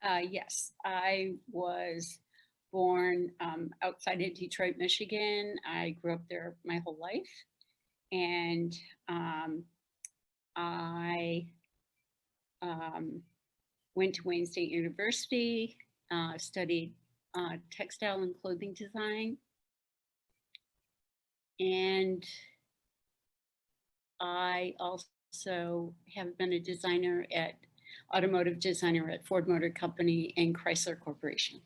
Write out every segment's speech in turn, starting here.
Yes, I was born outside of Detroit, Michigan. I grew up there my whole life, and um, I um, went to Wayne State University, studied textile and clothing design, and I also have been a automotive designer at Ford Motor Company and Chrysler Corporation.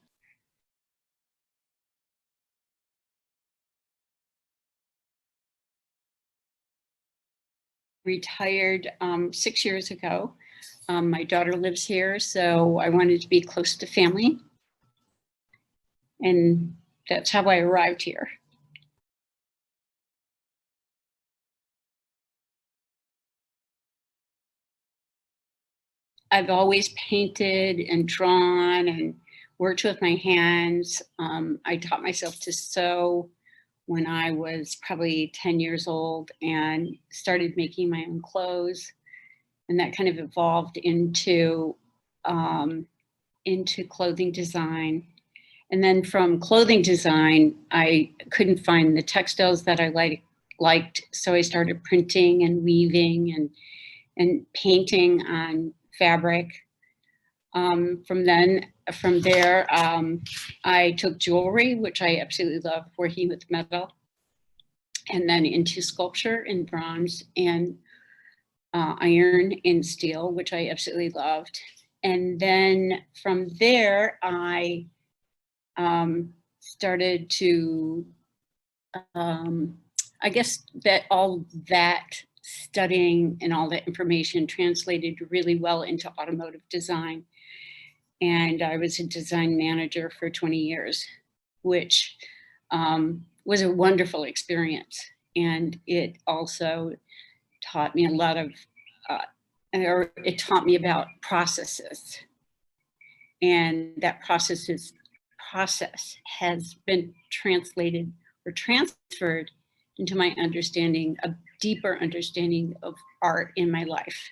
Retired 6 years ago. My daughter lives here, so I wanted to be close to family. And that's how I arrived here. I've always painted and drawn and worked with my hands. I taught myself to sew when I was probably 10 years old and started making my own clothes. And that kind of evolved into clothing design. And then from clothing design, I couldn't find the textiles that I liked. So I started printing and weaving and painting on fabric. From there, I took jewelry, which I absolutely love, working with metal, and then into sculpture in bronze and iron and steel, which I absolutely loved. And then from there, I started to, I guess that all that studying and all that information translated really well into automotive design. And I was a design manager for 20 years, which was a wonderful experience. And it also taught me a lot of, or it taught me about processes. And that process has been translated or transferred into my understanding, a deeper understanding of art in my life.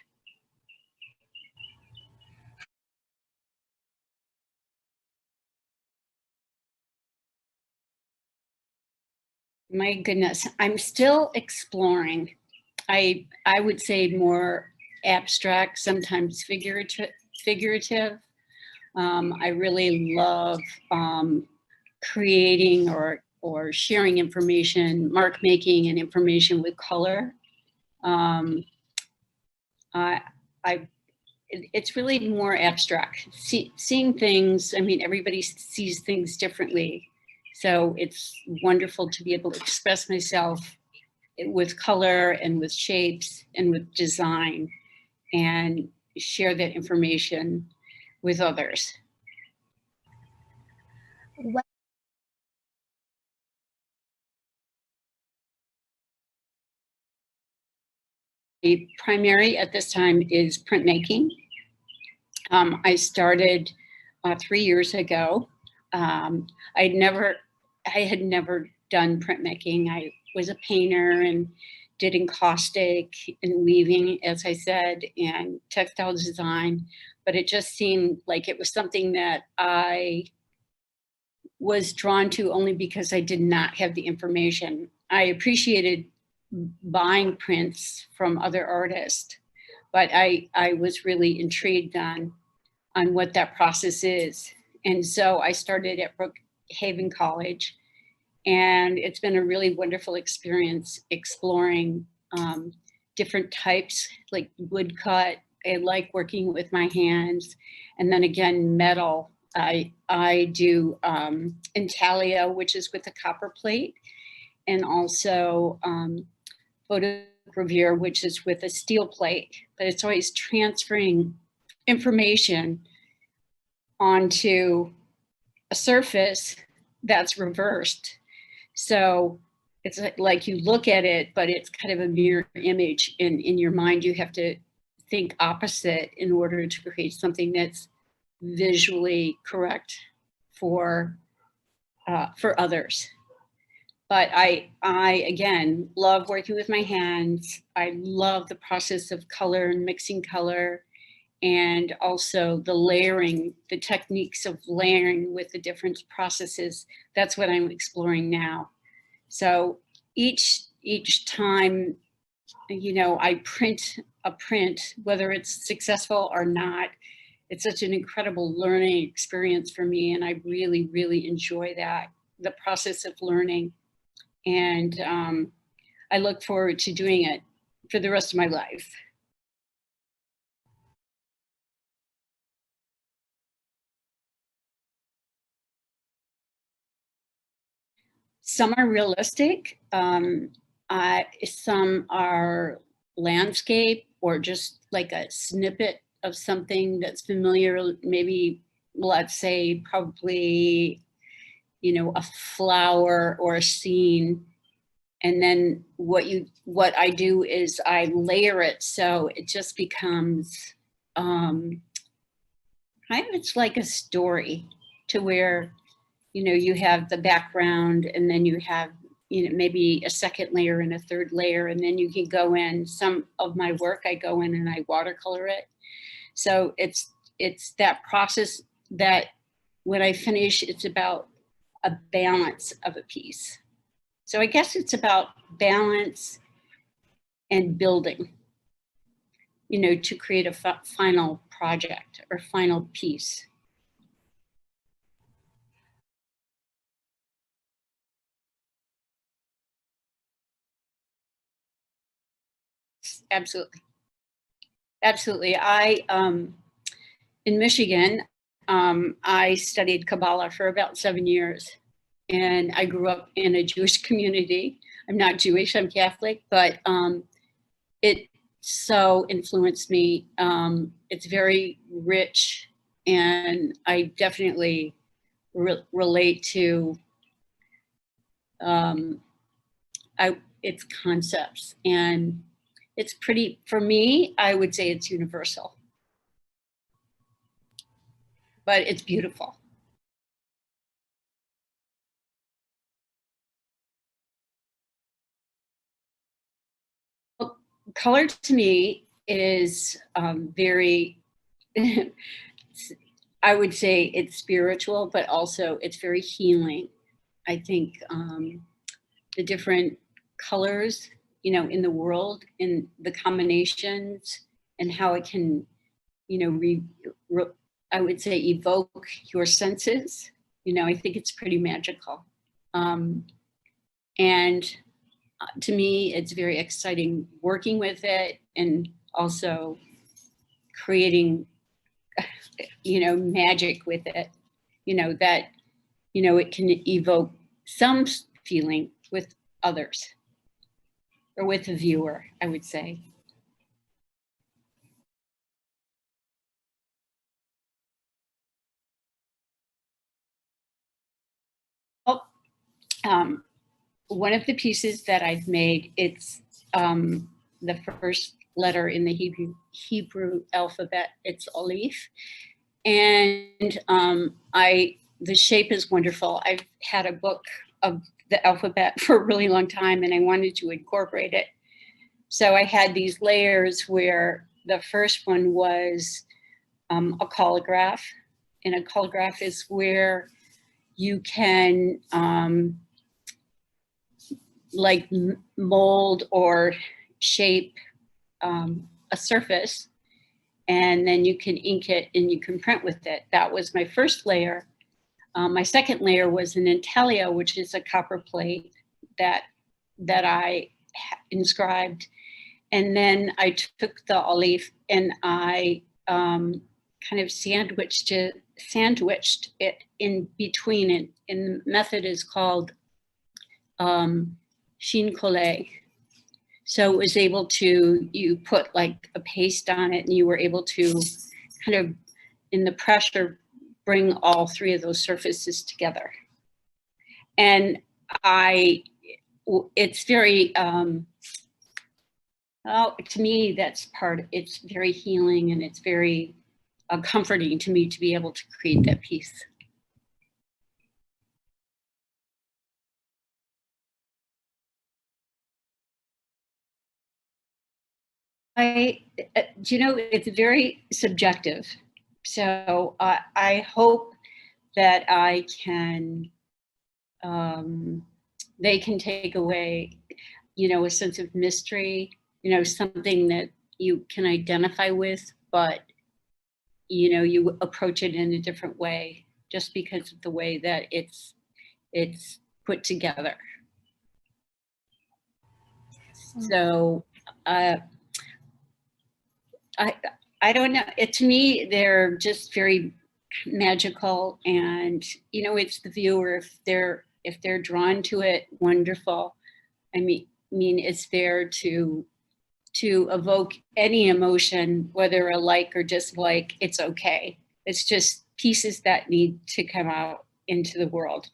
My goodness, I'm still exploring. I would say more abstract, sometimes figurative. I really love creating or sharing information, mark making and information with color. Um, I, it's really more abstract. Seeing things, I mean, everybody sees things differently. So it's wonderful to be able to express myself with color and with shapes and with design and share that information with others. What The primary at this time is printmaking. I started 3 years ago. I had never done printmaking. I was a painter and did encaustic and weaving, as I said, and textile design. But it just seemed like it was something that I was drawn to only because I did not have the information. I appreciated buying prints from other artists, but I was really intrigued on what that process is. And so I started at Brookhaven College, and it's been a really wonderful experience exploring different types, like woodcut. I like working with my hands, and then again, metal. I do intaglio, which is with a copper plate, and also photogravure, which is with a steel plate. But it's always transferring information onto a surface that's reversed. So it's like you look at it, but it's kind of a mirror image in your mind. You have to think opposite in order to create something that's visually correct for others. But I again love working with my hands. I love the process of color and mixing color and also the layering, the techniques of layering with the different processes. That's what I'm exploring now. So each time, you know, I print a print, whether it's successful or not, it's such an incredible learning experience for me. And I really, really enjoy that, the process of learning. And I look forward to doing it for the rest of my life. Some are realistic. Some are landscape or just like a snippet of something that's familiar. Maybe, let's say, probably, you know, a flower or a scene. And then what I do is I layer it so it just becomes kind of, it's like a story, to where, you know, you have the background and then you have, you know, maybe a second layer and a third layer, and then you can go in. Some of my work, I go in and I watercolor it. So it's that process that when I finish, it's about a balance of a piece. So I guess it's about balance and building, you know, to create a final project or final piece. Absolutely. Absolutely. In Michigan, I studied Kabbalah for about 7 years, and I grew up in a Jewish community. I'm not Jewish, I'm Catholic, but it so influenced me. It's very rich, and I definitely relate to um, its concepts. And it's pretty, for me, I would say it's universal, but it's beautiful. Well, color to me is very, I would say it's spiritual, but also it's very healing. I think the different colors, you know, in the world, and the combinations, and how it can, you know, I would say evoke your senses. You know, I think it's pretty magical. Um, and to me, it's very exciting working with it, and also creating, you know, magic with it, you know, that, you know, it can evoke some feeling with others, or with the viewer, I would say. Oh, um, one of the pieces that I've made, it's the first letter in the Hebrew alphabet. It's Aleph, and the shape is wonderful. I've had a book of the alphabet for a really long time, and I wanted to incorporate it. So I had these layers where the first one was a calligraph, and a calligraph is where you can like mold or shape a surface, and then you can ink it and you can print with it. That was my first layer. My second layer was an intaglio, which is a copper plate that I inscribed. And then I took the Aleph and I kind of sandwiched it in between it. And the method is called Shin Kole. So it was able to, you put like a paste on it, and you were able to kind of, in the pressure, bring all three of those surfaces together. And it's very, to me, that's it's very healing, and it's very comforting to me to be able to create that piece. it's very subjective. So I hope that they can take away, a sense of mystery, something that you can identify with, but, you approach it in a different way just because of the way that it's put together. So I don't know. To me, they're just very magical, and it's the viewer, if they're drawn to it, wonderful. I mean, it's there to evoke any emotion, whether a like or dislike. It's okay. It's just pieces that need to come out into the world.